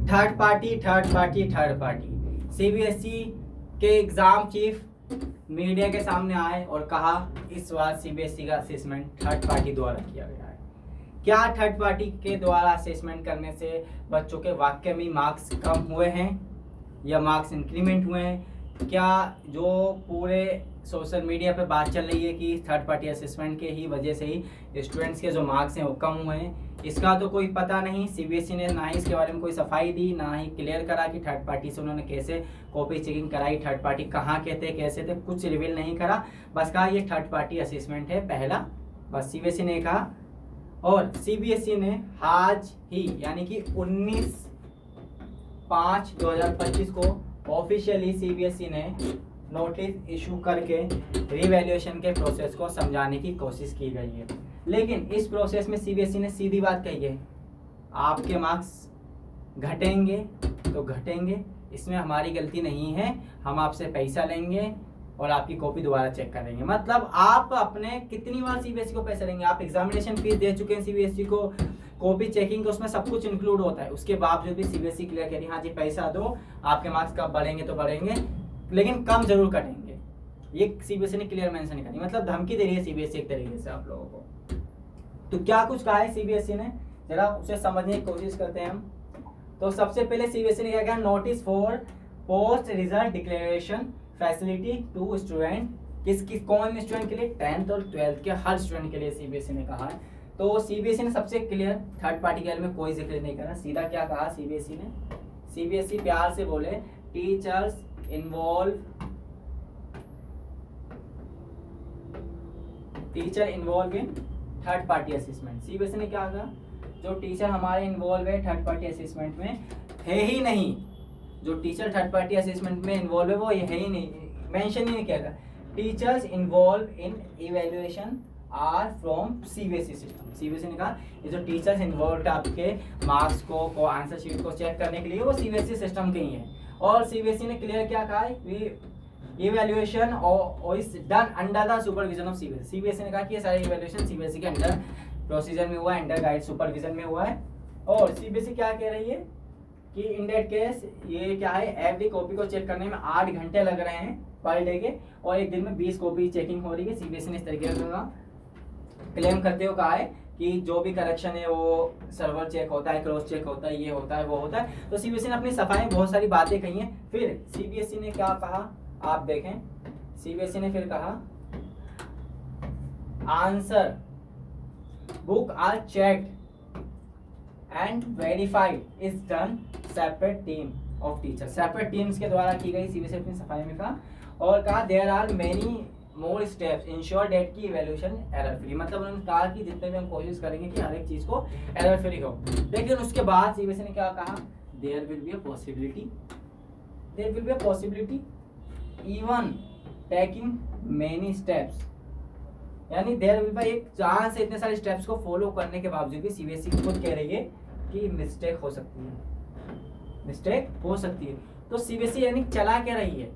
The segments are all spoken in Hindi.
थर्ड पार्टी सीबीएसई के एग्जाम चीफ मीडिया के सामने आए और कहा इस बार सीबीएसई का असेसमेंट थर्ड पार्टी द्वारा किया गया है। क्या थर्ड पार्टी के द्वारा असेसमेंट करने से बच्चों के वाकई में मार्क्स कम हुए हैं या मार्क्स इंक्रीमेंट हुए हैं? क्या जो पूरे सोशल मीडिया पे बात चल रही है कि थर्ड पार्टी असेसमेंट के ही वजह से ही स्टूडेंट्स के जो मार्क्स हैं वो कम हुए हैं, इसका तो कोई पता नहीं। सीबीएसई ने ना ही इसके बारे में कोई सफाई दी, ना ही क्लियर करा कि थर्ड पार्टी से उन्होंने कैसे कॉपी चेकिंग कराई, थर्ड पार्टी कहाँ के थे, कैसे थे, कुछ रिवील नहीं करा। बस कहा ये थर्ड पार्टी असेसमेंट है पहला, बस सीबीएसई ने कहा। और सीबीएसई ने आज ही यानी कि 19/5/2025 को ऑफिशियली सीबीएसई ने नोटिस इशू करके रिवैल्यूएशन के प्रोसेस को समझाने की कोशिश की गई है। लेकिन इस प्रोसेस में सीबीएसई ने सीधी बात कही है, आपके मार्क्स घटेंगे तो घटेंगे, इसमें हमारी गलती नहीं है, हम आपसे पैसा लेंगे और आपकी कॉपी दोबारा चेक करेंगे। मतलब आप अपने कितनी बार सीबीएसई को पैसे देंगे? आप एग्जामिनेशन फीस दे चुके हैं सीबीएसई को, कॉपी चेकिंग को उसमें सब कुछ इंक्लूड होता है, उसके बावजूद भी सीबीएसई क्लियर कह रही हाँ जी पैसा दो, आपके मार्क्स कब बढ़ेंगे तो बढ़ेंगे लेकिन कम जरूर कटेंगे। ये सीबीएसई ने क्लियर मेंशन करी, मतलब धमकी दे रही है सीबीएसई एक तरीके से आप लोगों को। तो क्या कुछ कहा है सीबीएसई ने, जरा उसे समझने की कोशिश करते हैं हम। तो सबसे पहले सीबीएसई ने क्या कहा, notice for post result declaration facility to student, कौन स्टूडेंट के लिए? 10th और 12th के हर स्टूडेंट के लिए सीबीएसई ने कहा है। तो सीबीएसई ने सबसे क्लियर थर्ड पार्टी के बारे में कोई जिक्र नहीं करा, सीधा क्या कहा सीबीएसई ने? सीबीएसई प्यार से बोले teachers involve in third party assessment. CBSE ने क्या कहा, जो टीचर हमारे इन्वॉल्व है थर्ड पार्टी असेसमेंट में है ही नहीं, जो टीचर थर्ड पार्टी असेसमेंट में इन्वॉल्व है वो ये है ही नहीं, मेंशन ही नहीं किया गया। Teachers involve in evaluation are from CBSE system. CBSE ने कहा ये जो टीचर्स इन्वॉल्व आपके मार्क्स को आंसर शीट को चेक करने के लिए वो सीबीएसई सिस्टम के ही है। और सीबीएसई ने क्लियर क्या कहा है, इवैल्यूएशन और is done under the supervision of CBSE. CBSE ने कहा कि ये सारे इवैल्यूएशन सीबीएसई के अंडर प्रोसीजर में हुआ है, अंडर गाइड सुपरविजन में हुआ है। और सीबीएसई क्या कह रही है कि इन दैट केस ये क्या है, एवरी कॉपी को चेक करने में 8 घंटे लग रहे हैं पर डे के, और एक दिन में 20 कॉपी चेकिंग हो रही है। सीबीएसई ने इस तरीके का क्लेम करते हुए कहा है कि जो भी करेक्शन है वो सर्वर चेक होता है, क्रॉस चेक होता है, ये होता है वो होता है। तो सीबीएसई ने अपनी सफाई में बहुत सारी बातें कही हैं। फिर सीबीएसई ने क्या कहा आप देखें, सीबीएसई ने फिर कहा answer book are checked and verified is done separate team of teacher. Separate teams के द्वारा की गई, सीबीएसई अपनी सफाई में कहा। और कहा there are many more steps ensure that की इवैल्यूएशन एरर फ्री। मतलब उन्होंने कहा कि जितने भी हम कोशिश करेंगे कि हर एक चीज को एरर फ्री हो। लेकिन उसके बाद सीबीएसई ने क्या कहा, there will be a possibility even taking many steps, यानी देयर विल बी एक चांस है इतने सारे स्टेप्स को फॉलो करने के बावजूद भी सीबीएसई खुद कह रही है कि मिस्टेक हो सकती है। तो सीबीएसई यानी चला क्या रही है,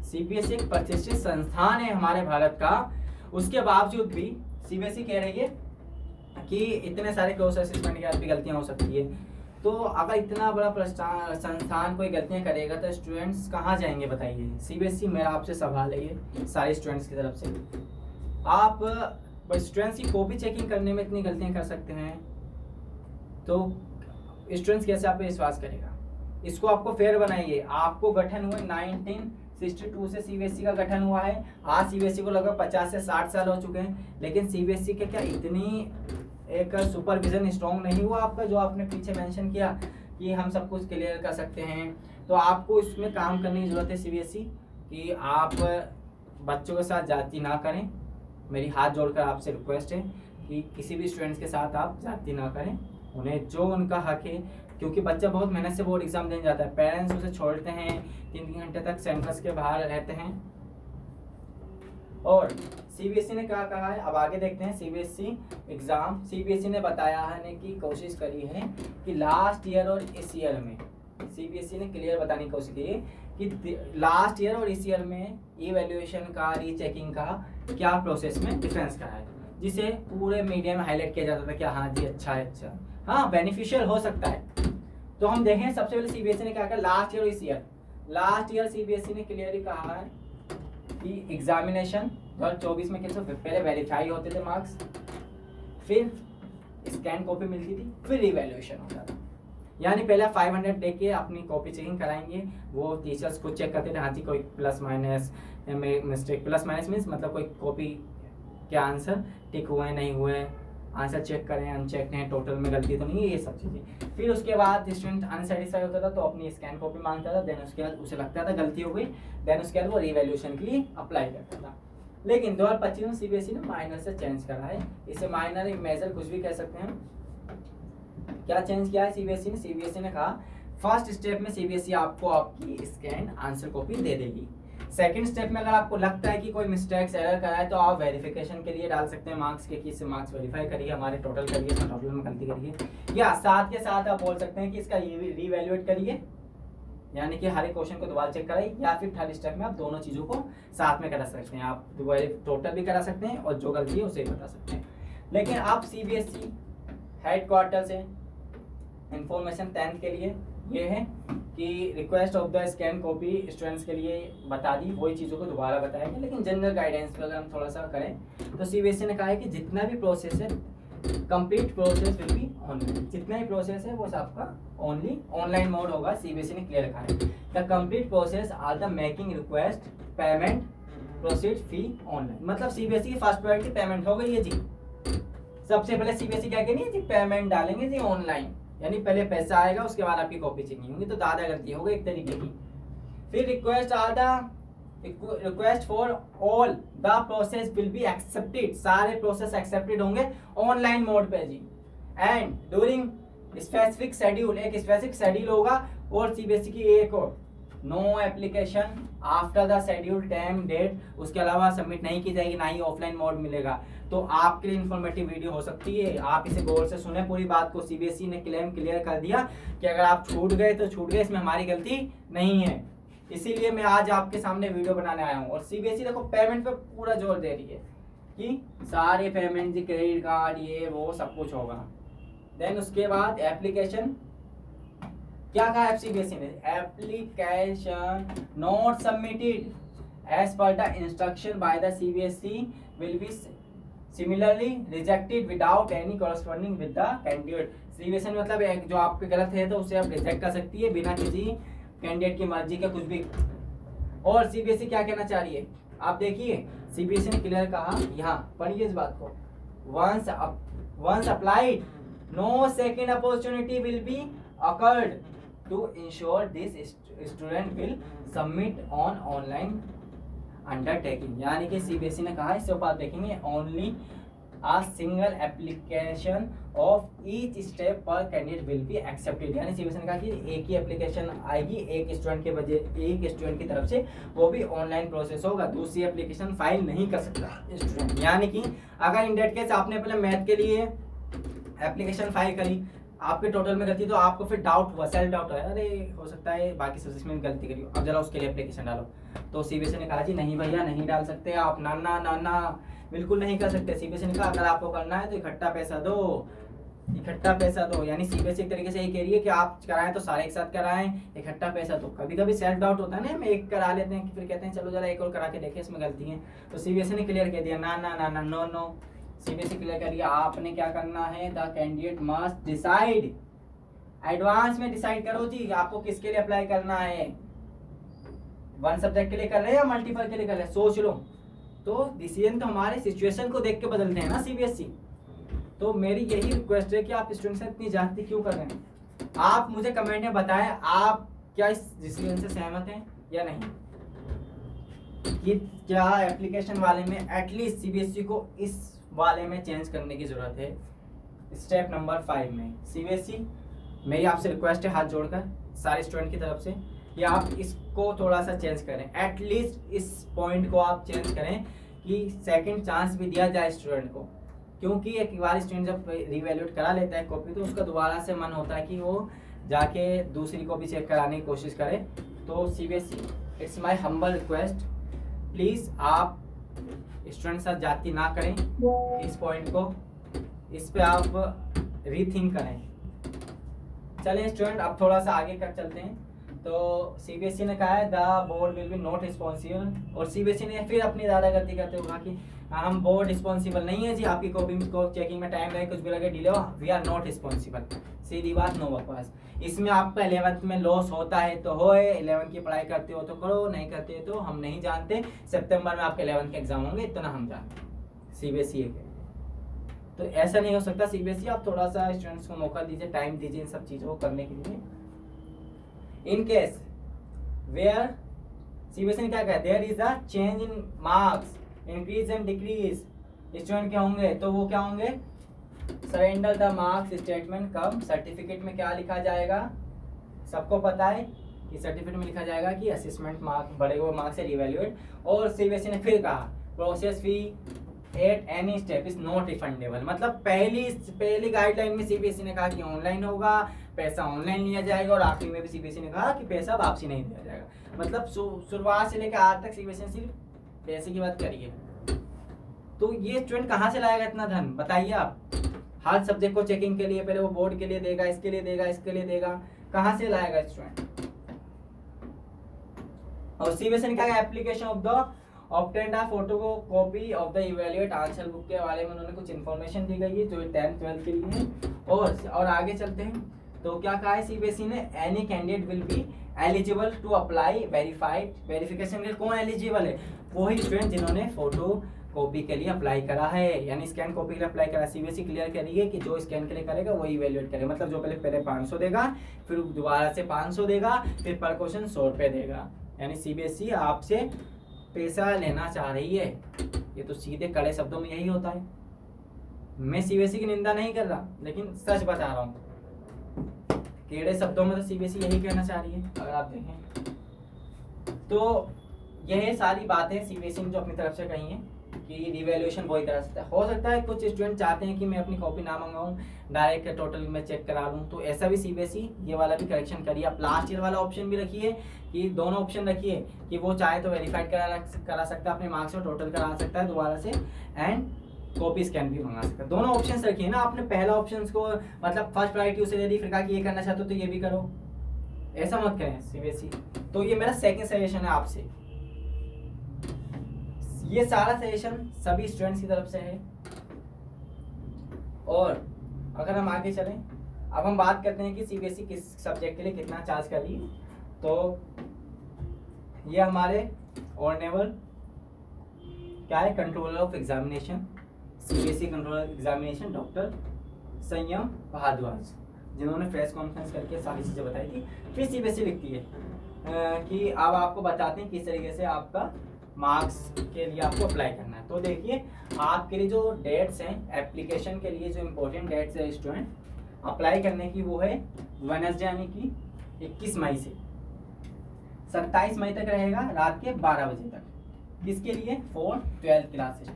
सीबीएसई एक प्रतिष्ठित संस्थान है हमारे भारत का, उसके बावजूद भी सीबीएसई कह रही है कि इतने सारे क्रॉस असेसमेंट के बाद भी गलतियां हो सकती है। तो अगर इतना बड़ा संस्थान कोई गलतियां करेगा तो स्टूडेंट्स कहाँ जाएंगे बताइए? सीबीएसई मेरा आपसे सवाल है ये सारे स्टूडेंट्स की तरफ से, आप स्टूडेंट्स की कॉपी चेकिंग करने में इतनी गलतियां कर सकते हैं तो स्टूडेंट्स कैसे आप पे विश्वास करेगा? इसको आपको फेयर बनाइए। आपको गठन हुए 1962 से सीबीएसई का गठन हुआ है। आज सीबीएसई को लगभग 50 से 60 साल हो चुके हैं, लेकिन सीबीएसई के क्या इतनी एक सुपरविजन स्ट्रॉन्ग नहीं हुआ आपका, जो आपने पीछे मेंशन किया कि हम सब कुछ क्लियर कर सकते हैं? तो आपको इसमें काम करने की जरूरत है सीबीएसई कि आप बच्चों के साथ जाति ना करें। मेरी हाथ जोड़कर आपसे रिक्वेस्ट है कि किसी भी स्टूडेंट्स के साथ आप जाति ना करें, उन्हें जो उनका हक है, क्योंकि बच्चा बहुत मेहनत से बोर्ड एग्जाम देने जाता है, पेरेंट्स उसे छोड़ते हैं, 3 घंटे तक कैंपस के बाहर रहते हैं। और सीबीएसई ने क्या कहा है, अब आगे देखते हैं सीबीएसई एग्जाम। सीबीएसई ने बताया है की कोशिश करी है कि लास्ट ईयर और इस ईयर में सीबीएसई ने क्लियर बताने की कोशिश की है कि लास्ट ईयर और इस ईयर में इवैल्यूएशन का, रीचेकिंग का क्या प्रोसेस में डिफरेंस करा है, जिसे पूरे मीडिया में हाईलाइट किया जाता था कि हाँ जी अच्छा है, अच्छा हाँ बेनिफिशियल हो सकता है। तो हम देखें सबसे पहले सीबीएसई ने क्या कहा लास्ट ईयर इस ईयर। लास्ट ईयर सीबीएसई ने क्लियरली कहा है कि एग्जामिनेशन 2024 में कैसे पहले वेरीफाई होते थे मार्क्स, फिर स्कैन कॉपी मिलती थी, फिर रिवैल्यूएशन होता था। यानी पहले 500 दे के अपनी कॉपी चेकिंग कराएंगे, वो टीचर्स खुद चेक करते थे हाँ जी कोई plus minus mistake, plus minus means मतलब कोई कॉपी के आंसर टिक हुए नहीं हुए, आंसर चेक करें अनचेक हैं, टोटल में गलती तो नहीं है, ये सब चीज़ें। फिर उसके बाद स्टूडेंट अनसेटिस्फाई होता था तो अपनी स्कैन कॉपी मांगता था, देन उसके बाद उसे लगता था गलती हो गई, देन उसके बाद वो रिवैल्यूएशन के लिए अप्लाई करता था। लेकिन 2025 में सीबीएसई ने माइनर से चेंज करा है, इसे माइनर मेजर कुछ भी कह सकते हैं। क्या चेंज किया है सीबीएसई ने? सीबीएसई ने कहा फर्स्ट स्टेप में सीबीएसई आपको आपकी स्कैन आंसर कॉपी दे देगी। सेकंड स्टेप में अगर आपको लगता है कि कोई मिस्टेक्स एरर करा है तो आप वेरिफिकेशन के लिए डाल सकते हैं मार्क्स के, कि इससे मार्क्स वेरीफाई करिए, हमारे टोटल करिए, इसमें टोटल में गलती करिए, या साथ के साथ आप बोल सकते हैं कि इसका रीवैल्यूएट करिए, यानी कि हर एक क्वेश्चन को दोबारा चेक कराइए, या फिर थर्ड स्टेप में आप दोनों चीज़ों को साथ में करा सकते हैं, आप टोटल भी करा सकते हैं और जो गलती है उसे बता सकते हैं। लेकिन आप सीबीएसई हेडक्वार्टर से इंफॉर्मेशन 10th के लिए ये है कि request of the scan copy students के लिए बता दी, वही चीज़ों को दोबारा बताएंगे। लेकिन जनरल गाइडेंस पे अगर हम थोड़ा सा करें तो सीबीएसई ने कहा है कि जितना भी प्रोसेस है complete process will be online, जितना ही प्रोसेस है वो सबका ओनली ऑनलाइन मोड होगा। सीबीएसई ने क्लियर कहा है the complete process are the making request payment proceed fee online. मतलब सीबीएसई की फर्स्ट प्रायोरिटी पेमेंट हो गई है जी। सबसे पहले सीबीएसई क्या करेंगे जी, पेमेंट डालेंगे जी ऑनलाइन, यानी पहले पैसा आएगा उसके बाद आपकी कॉपी चेकिंग होगी, तो ज़्यादा गलती होगी एक तरीके की। फिर request for all the process will be accepted, सारे प्रोसेस एक्सेप्टेड होंगे ऑनलाइन मोड पे जी। एंड ड्यूरिंग स्पेसिफिक शेड्यूल, एक स्पेसिफिक शेड्यूल होगा, और सीबीएसई की एक और no application after the schedule time date, उसके अलावा सबमिट नहीं की जाएगी, ना ही ऑफलाइन मोड मिलेगा। तो आपके लिए इन्फॉर्मेटिव वीडियो हो सकती है, आप इसे गौर से सुने पूरी बात को। सीबीएसई ने क्लेम क्लियर कर दिया कि अगर आप छूट गए तो छूट गए, इसमें हमारी गलती नहीं है, इसीलिए मैं आज आपके सामने वीडियो बनाने आया हूँ। और सीबीएसई देखो पेमेंट पे पूरा जोर दे रही है कि सारे पेमेंट जी, क्रेडिट कार्ड ये वो सब कुछ होगा। देन उसके बाद एप्लीकेशन क्या कहा सीबीएसई ने, application not submitted as per the instruction by the CBSE will be similarly rejected without any corresponding with the candidate. CBSE मतलब एक जो आपके गलत है तो उसे आप रिजेक्ट कर सकती है बिना किसी कैंडिडेट की मर्जी का कुछ भी। और सीबीएसई क्या कहना चाह रही है आप देखिए, सीबीएसई ने क्लियर कहा, यहाँ पढ़िए इस बात को, once applied no second opportunity will be accorded to ensure this student will submit on online undertaking. यानी कि सीबीएसई ने कहा इससे ऊपर देखेंगे ओनली a single application of each step per candidate will be accepted। यानी सीबीएसई ने कहा कि एक ही एप्लीकेशन आएगी एक स्टूडेंट के बजाय, एक स्टूडेंट की तरफ से, वो भी ऑनलाइन प्रोसेस होगा, दूसरी एप्लीकेशन फाइल नहीं कर सकता स्टूडेंट। यानी कि अगर इन डेट केस आपने पहले मैथ के लिए एप्लीकेशन फाइल करी, आपके टोटल में गलती, तो आपको फिर डाउट हुआ, सेल्फ डाउट है, अरे हो सकता है बाकी सब्जेक्ट में गलती करी, अब जरा उसके लिए एप्लीकेशन डालो। तो सीबीएसई ने कहा जी नहीं भैया नहीं डाल सकते आप, ना बिल्कुल नहीं कर सकते। सीबीएसई ने कहा अगर आपको करना है तो इकट्ठा पैसा दो। यानी सीबीएसई एक तरीके से ये कह रही है कि आप कराएं तो सारे एक साथ कराएं, इकट्ठा पैसा दो। कभी कभी सेल्फ डाउट होता है ना, हम एक करा लेते हैं फिर कहते हैं चलो जरा एक और करा के देखें इसमें गलती है। तो सीबीएसई ने क्लियर कह दिया ना नो। सीबीएसई क्लियर कर दिया आपने क्या करना है, the candidate must decide, advance में डिसाइड करो जी आपको किसके लिए अप्लाई करना है, वन सब्जेक्ट के लिए कर रहे हैं या मल्टीपल के लिए कर रहे हैं, सोच लो। तो डिसीजन तो हमारे सिचुएशन को देख के बदलते हैं ना सीबीएसई। तो मेरी यही रिक्वेस्ट है कि आप स्टूडेंट से इतनी ज्यादती क्यों कर रहे हैं। आप मुझे कमेंट में बताएं आप क्या इस डिसीजन से सहमत हैं या नहीं, कि क्या एप्लीकेशन वाले में एटलीस्ट सीबीएसई को इस वाले में चेंज करने की जरूरत है। स्टेप नंबर 5 में सीबीएसई मेरी आपसे रिक्वेस्ट है हाथ जोड़कर सारे स्टूडेंट की तरफ से कि आप इसको थोड़ा सा चेंज करें, एटलीस्ट इस पॉइंट को आप चेंज करें कि सेकंड चांस भी दिया जाए स्टूडेंट को। क्योंकि एक बार स्टूडेंट जब रिवैल्यूएट करा लेता है कॉपी तो उसका दोबारा से मन होता है कि वो जाके दूसरी कॉपी चेक कराने की कोशिश करे। तो CBSE it's my humble request, please आप स्टूडेंट साथ जाती ना करें, इस पॉइंट को इस पे आप रीथिंक करें। चलें स्टूडेंट, अब थोड़ा सा आगे कर चलते हैं। तो सीबीएसई ने कहा है the board will be not responsible, और सीबीएसई ने फिर अपनी दादागर्दी करते हुए कहा कि हम बोर्ड रिस्पॉन्सिबल नहीं है जी, आपकी कॉपी को चेकिंग में टाइम लगे, कुछ भी लगे, डिले हो, वी आर नॉट रिस्पॉन्सिबल। सीधी बात, नो बकवास। इसमें आपका 11th में लॉस होता है तो होए, 11th की पढ़ाई करते हो तो करो, नहीं करते हो तो हम नहीं जानते। सितंबर में आपके 11th के एग्जाम होंगे, इतना हम जानते हैं सीबीएसई के। तो ऐसा नहीं हो सकता सीबीएसई, आप थोड़ा सा स्टूडेंट्स को मौका दीजिए, टाइम दीजिए इन सब चीज़ों को करने के लिए। इन केस वेयर सीबीएसई ने क्या कहा, there is a change in marks, increase and decrease, student क्या होंगे, तो वो क्या होंगे, surrender the marks statement cum, certificate में क्या लिखा जाएगा, सबको पता है कि सर्टिफिकेट में लिखा जाएगा कि असेसमेंट मार्क बढ़े हुए मार्क्स से रिवैल्यूएट। और सीबीएसई ने फिर कहा process fee at any step is not refundable, मतलब पहली गाइडलाइन में सीबीएसई ने कहा कि ऑनलाइन होगा, पैसा ऑनलाइन लिया जाएगा, और आखिरी में भी सीबीएसई ने कहा कि पैसा वापसी नहीं दिया जाएगा। मतलब शुरुआत से लेकर आज तक सीबीएसई ने सिर्फ पैसे की बात करी है। तो ये स्टूडेंट कहाँ से लाएगा इतना धन, बताइए आप। हर सब्जेक्ट को चेकिंग के लिए पहले वो बोर्ड के लिए देगा, इसके लिए देगा, इसके लिए देगा, कहाँ से लाएगा स्टूडेंट। और सीबीएसई ने कहा application of the obtained a photocopy of the evaluate answer book के बारे में उन्होंने कुछ इन्फॉर्मेशन दी गई है जो 10th 12th के लिए है। और आगे चलते हैं तो क्या कहा है सीबीएसई ने, any candidate will be eligible to apply verified, verification के लिए कौन एलिजिबल है, वही स्टूडेंट जिन्होंने फोटो कॉपी के लिए अप्लाई करा है, यानी स्कैन कॉपी के लिए अप्लाई करा। सीबीएसई क्लियर करिए कि जो स्कैन के लिए करेगा वही इवैल्यूएट करेगा, मतलब जो पहले 500 देगा, फिर दोबारा से 500 देगा, फिर पर क्वेश्चन 100 रुपये देगा। यानी सीबीएसई आपसे पैसा लेना चाह रही है, ये तो सीधे कड़े शब्दों में यही होता है। मैं सीबीएसई की निंदा नहीं कर रहा, लेकिन सच बता रहा हूँ, टेढ़े शब्दों में तो सीबीएसई यही कहना चाह रही है। अगर आप देखें तो यह सारी बातें सीबीएसई ने जो अपनी तरफ से कही हैं कि रिवैल्यूएशन वही करा सकता है। हो सकता है कुछ स्टूडेंट चाहते हैं कि मैं अपनी कॉपी ना मंगाऊं, डायरेक्ट टोटल में चेक करा लूं, तो ऐसा भी सीबीएसई ये वाला भी करेक्शन करिए। आप लास्ट ईयर वाला ऑप्शन भी रखिए कि दोनों ऑप्शन रखिए कि वो चाहे तो वेरीफाइड करा सकता है अपने मार्क्स को, टोटल करा सकता है दोबारा से, एंड कॉपी स्कैन भी मंगा सकता है। दोनों ऑप्शन रखिए ना, आपने पहला ऑप्शन को मतलब फर्स्ट प्रायोरिटी उसे दे दी, फिर कहा कि ये करना चाहते हो तो ये भी करो, ऐसा मत करें सीबीएसई। तो ये मेरा सेकंड सजेशन है आपसे। ये सारा सजेशन सभी स्टूडेंट्स की तरफ से है। और अगर हम आगे चलें, अब हम बात करते हैं कि सीबीएसई किस सब्जेक्ट के लिए कितना चार्ज कर रही है। तो ये हमारे ऑनरेबल क्या है, controller of examination, CBSE controller examination doctor संयम भारद्वाज, जिन्होंने प्रेस कॉन्फ्रेंस करके सारी चीज़ें बताई थी। फिर सीबीएसई लिखती है कि अब आपको बताते हैं किस तरीके से आपका मार्क्स के लिए आपको अप्लाई करना है। तो देखिए आपके लिए जो डेट्स हैं एप्लीकेशन के लिए, जो इम्पोर्टेंट डेट्स है स्टूडेंट अप्लाई करने की, वो है वेडनेसडे यानी कि 21 मई से 27 मई तक रहेगा रात के 12 बजे तक। किसके लिए, फॉर 12th क्लास स्टूडेंट,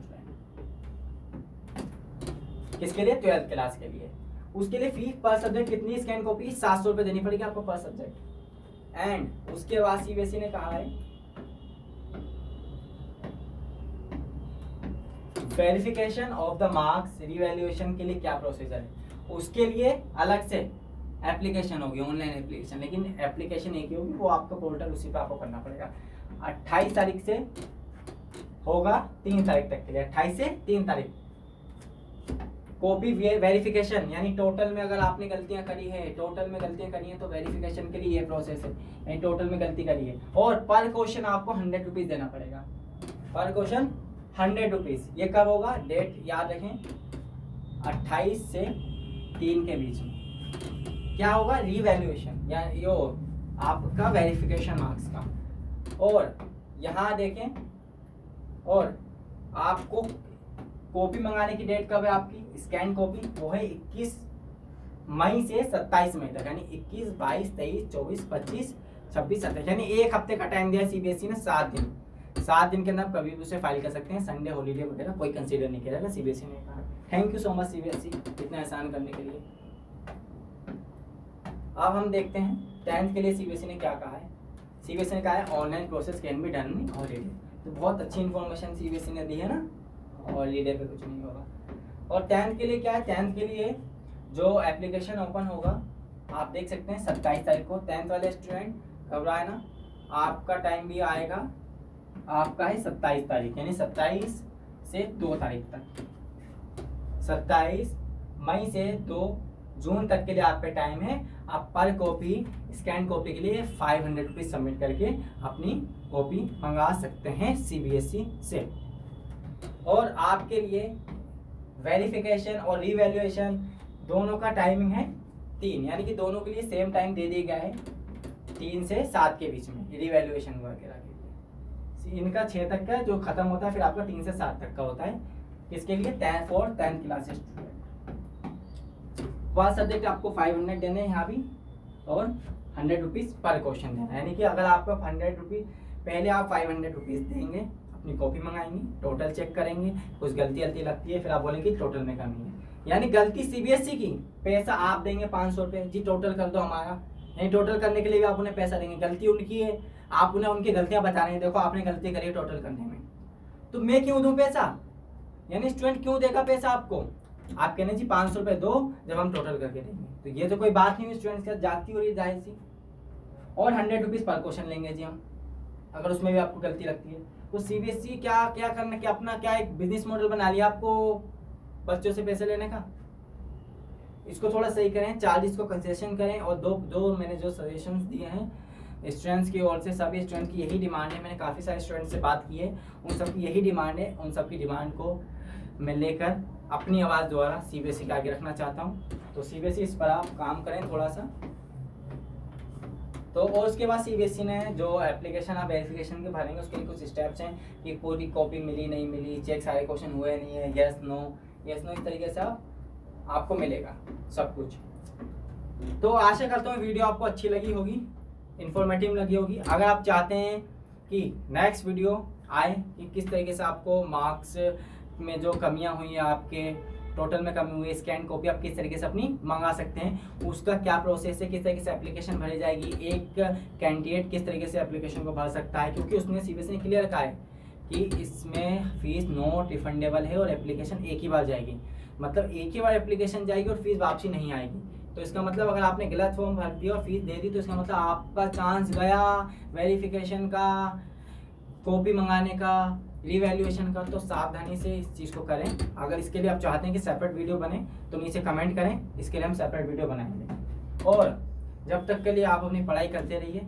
किसके लिए, 12th क्लास के लिए। उसके लिए फी पर सब्जेक्ट कितनी, स्कैन कॉपी 700 रुपये देनी पड़ेगी आपको पर सब्जेक्ट। एंड उसके बाद सीबीएसई ने कहा है verification of the marks revaluation के लिए क्या प्रोसीजर है, उसके लिए अलग से एप्लीकेशन होगी, ऑनलाइन एप्लीकेशन, लेकिन एप्लीकेशन एक ही होगी, वो आपका पोर्टल उसी पे आपको करना पड़ेगा। 28 तारीख से होगा 3 तारीख तक के लिए, 28 से 3 तारीख। कॉपी वेरिफिकेशन यानी टोटल में अगर आपने गलतियां करी है, टोटल में गलतियां करी हैं तो वेरिफिकेशन के लिए ये प्रोसेस है, यानी टोटल में गलती करी है। और पर क्वेश्चन आपको 100 रुपीज़ देना पड़ेगा, पर क्वेश्चन 100 रुपीज़। ये कब होगा, डेट याद रखें 28 से 3 के बीच में। क्या होगा, रीवैल्यूएशन या यो आपका वेरिफिकेशन मार्क्स का। और यहाँ देखें, और आपको कॉपी मंगाने की डेट कब है आपकी, स्कैन कॉपी, वो है 21 मई से 27 मई तक, यानी 21, 22, 23, 24, 25, 26, 27, यानी एक हफ्ते का टाइम दिया सीबीएसई ने। 7 दिन के अंदर आप कभी भी उसे फाइल कर सकते हैं, संडे हॉलीडे वगैरह कोई कंसीडर नहीं करेगा, सीबीएसई ने कहा। Thank you so much CBSE इतना आसान करने के लिए। अब हम देखते हैं 10th के लिए सीबीएसई ने क्या कहा है। सीबीएसई ने कहा है online process can be done in holiday. तो बहुत अच्छी इन्फॉर्मेशन सीबीएसई ने दी है ना, हॉलीडे पे कुछ नहीं होगा। और 10th के लिए क्या है, 10th के लिए जो एप्लीकेशन ओपन होगा आप देख सकते हैं 27 तारीख को 10th वाले स्टूडेंट घबराए ना, आपका टाइम भी आएगा, आपका है 27 तारीख, यानी 27 से 2 तारीख तक, 27 मई से 2 जून तक के लिए आप पे टाइम है। आप पर कॉपी स्कैन कॉपी के लिए 500 रुपीज सबमिट करके अपनी कॉपी मंगा सकते हैं CBSE से। और आपके लिए वेरिफिकेशन और रिवैल्यूएशन दोनों का टाइमिंग है 3, यानी कि दोनों के लिए सेम टाइम दे दिया गया है 3 से 7 के बीच में रिवैल्यूएशन वगैरह के लिए। इनका 6 तक का जो खत्म होता है, फिर आपका 3 से 7 तक का होता है। किसके लिए? 10th classes student. वह सब्जेक्ट आपको 500 देने हैं यहाँ भी, और 100 रुपीज़ पर क्वेश्चन देना है। यानी कि अगर आपका 100 रुपीज़, पहले आप 500 रुपीज़ देंगे, अपनी कॉपी मंगाएंगे, टोटल चेक करेंगे, कुछ गलती लगती है, फिर आप बोलेंगे टोटल में कमी है, यानी गलती CBSE की, पैसा आप देंगे 500 रुपये, जी टोटल कर दो हमारा, यानी टोटल करने के लिए भी आप उन्हें पैसा देंगे, गलती उनकी है, आप उन्हें उनकी गलतियाँ बता रहे हैं, देखो आपने गलती करी है टोटल करने में, तो मैं क्यों दूँ पैसा, यानी स्टूडेंट क्यों देगा पैसा आपको? आप कहने जी 500 रुपये दो जब हम टोटल करके देंगे, तो ये तो कोई बात नहीं हुई, स्टूडेंट्स के साथ जाती हो रही है जाहिर सी। और 100 रुपीज़ पर क्वेश्चन लेंगे जी हम, अगर उसमें भी आपको गलती लगती है। तो CBSE क्या करना, कि अपना क्या एक बिजनेस मॉडल बना लिया आपको बच्चों से पैसे लेने का। इसको थोड़ा सही करें, चार्जेस को कंसेशन करें, और दो मैंने जो सजेशंस दिए हैं स्टूडेंट्स की ओर से, सभी स्टूडेंट की यही डिमांड है, मैंने काफ़ी सारे स्टूडेंट से बात की है, उन सबकी यही डिमांड है, उन सबकी डिमांड को मैं लेकर अपनी आवाज़ द्वारा CBSE के आगे रखना चाहता हूँ। तो CBSE इस पर आप काम करें थोड़ा सा। तो और उसके बाद CBSE ने जो एप्लीकेशन आप वेरिफिकेशन के भरेंगे, उसके लिए कुछ स्टेप्स हैं कि पूरी कॉपी मिली नहीं मिली, चेक सारे क्वेश्चन हुए नहीं है, यस नो, इस तरीके से आपको मिलेगा सब कुछ। तो आशा करता हूँ वीडियो आपको अच्छी लगी होगी, इन्फॉर्मेटिव लगी होगी। अगर आप चाहते हैं कि नेक्स्ट वीडियो आए कि किस तरीके से आपको मार्क्स में जो कमियां हुई हैं, आपके टोटल में कमी हुई है, स्कैन कॉपी आप किस तरीके से अपनी मंगा सकते हैं, उसका क्या प्रोसेस है, किस तरीके से एप्लीकेशन भरी जाएगी, एक कैंडिडेट किस तरीके से एप्लीकेशन को भर सकता है, क्योंकि उसमें CBSE ने क्लियर कहा है कि इसमें फीस नॉट रिफंडेबल है और एप्लीकेशन एक ही बार जाएगी, मतलब एक ही बार एप्लीकेशन जाएगी और फीस वापसी नहीं आएगी। तो इसका मतलब अगर आपने गलत फॉर्म भर दिया और फीस दे दी, तो इसका मतलब आपका चांस गया वेरिफिकेशन का, कॉपी मंगाने का, रिवैल्यूएशन का। तो सावधानी से इस चीज़ को करें। अगर इसके लिए आप चाहते हैं कि सेपरेट वीडियो बने तो नीचे कमेंट करें, इसके लिए हम सेपरेट वीडियो बनाएंगे। और जब तक के लिए आप अपनी पढ़ाई करते रहिए,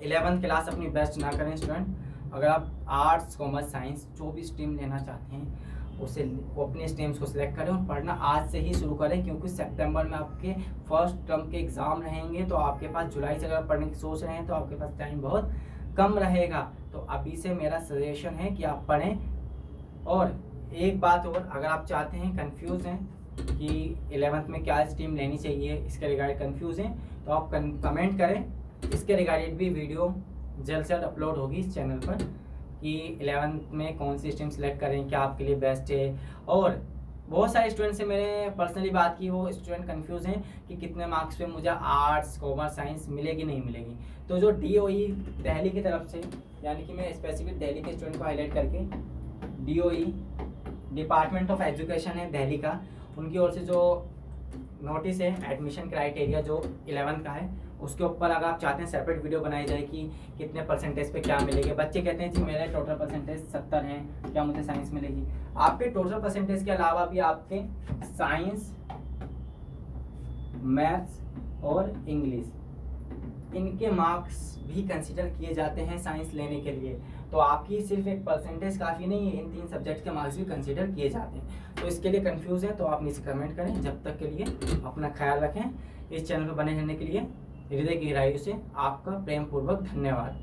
11th क्लास अपनी बेस्ट ना करें स्टूडेंट। अगर आप आर्ट्स, कॉमर्स, साइंस जो भी स्ट्रीम लेना चाहते हैं उसे अपने स्ट्रीम्स को सिलेक्ट करें और पढ़ना आज से ही शुरू करें, क्योंकि सितंबर में आपके फर्स्ट टर्म के एग्ज़ाम रहेंगे। तो आपके पास जुलाई से अगर पढ़ने की सोच रहे हैं तो आपके पास टाइम बहुत कम रहेगा। तो अभी से मेरा सजेशन है कि आप पढ़ें। और एक बात और, अगर आप चाहते हैं, कंफ्यूज हैं कि 11th में क्या स्ट्रीम लेनी चाहिए, इसके रिगार्डिंग कंफ्यूज हैं, तो आप कमेंट करें। इसके रिगार्डिंग भी वीडियो जल्द से जल्द अपलोड होगी इस चैनल पर कि 11th में कौन सी स्ट्रीम सेलेक्ट करें, क्या आपके लिए बेस्ट है। और बहुत सारे स्टूडेंट से मैंने पर्सनली बात की, वो स्टूडेंट कंफ्यूज हैं कि कितने मार्क्स पे मुझे आर्ट्स, कॉमर्स, साइंस मिलेगी नहीं मिलेगी। तो जो DOE दिल्ली की तरफ से, यानी कि मैं स्पेसिफिक दिल्ली के स्टूडेंट को हाईलाइट करके, DOE डिपार्टमेंट ऑफ एजुकेशन है दिल्ली का, उनकी ओर से जो नोटिस है एडमिशन क्राइटेरिया जो 11th का है, उसके ऊपर अगर आप चाहते हैं सेपरेट वीडियो बनाई जाए कि कितने परसेंटेज पे क्या मिलेगी। बच्चे कहते हैं जी मेरे टोटल परसेंटेज 70 हैं, क्या मुझे साइंस मिलेगी। आपके टोटल परसेंटेज के अलावा भी आपके साइंस, मैथ्स और इंग्लिश, इनके मार्क्स भी कंसीडर किए जाते हैं साइंस लेने के लिए। तो आपकी सिर्फ एक परसेंटेज काफ़ी नहीं है, इन 3 सब्जेक्ट के मार्क्स भी कंसीडर किए जाते हैं। तो इसके लिए कंफ्यूज है तो आप नीचे कमेंट करें। जब तक के लिए अपना ख्याल रखें। इस चैनल पर बने रहने के लिए हृदय की गहराइयों से आपका प्रेम पूर्वक धन्यवाद।